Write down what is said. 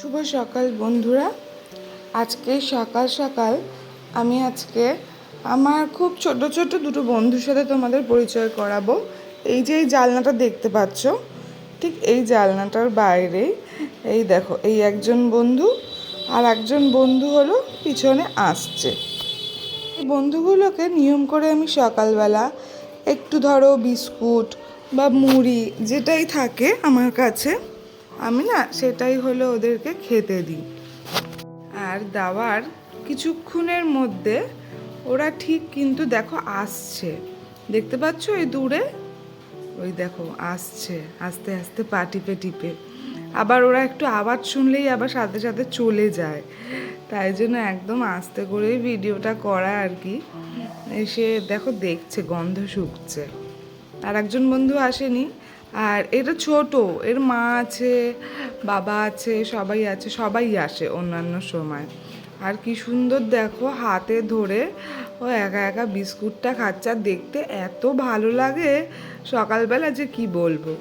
শুভ সকাল বন্ধুরা। আজকে সকাল সকাল আমি আমার খুব ছোট ছোট দুটো বন্ধুর সাথে তোমাদের পরিচয় করাবো। এই যে এই জানলাটা দেখতে পাচ্ছ, ঠিক এই জানলাটার বাইরে এই দেখো, এই একজন বন্ধু আর একজন বন্ধু হলো পিছনে আসছে। এই বন্ধুগুলোকে নিয়ম করে আমি সকালবেলা একটু ধরো বিস্কুট বা মুড়ি যেটাই থাকে আমার কাছে, আমি না সেটাই হলো ওদেরকে খেতে দিই। আর দেওয়ার কিছুক্ষণের মধ্যে ওরা ঠিক কিন্তু দেখো আসছে, দেখতে পাচ্ছ ওই দূরে, ওই দেখো আসছে আস্তে আস্তে পা টিপে টিপে। আবার ওরা একটু আওয়াজ শুনলেই আবার সাথে সাথে চলে যায়, তাই জন্য একদম আস্তে করেই ভিডিওটা করা আর কি। এসে দেখো দেখছে, গন্ধ শুকছে। আর একজন বন্ধু আসেনি, আর এটা ছোট, এর মা আছে, বাবা আছে, সবাই আছে, সবাই আসে অন্যান্য সময়। আর কি সুন্দর দেখো হাতে ধরে ও একা একা বিস্কুটটা খাচ্ছে, আর দেখতে এত ভালো লাগে সকালবেলা যে কি বলবো।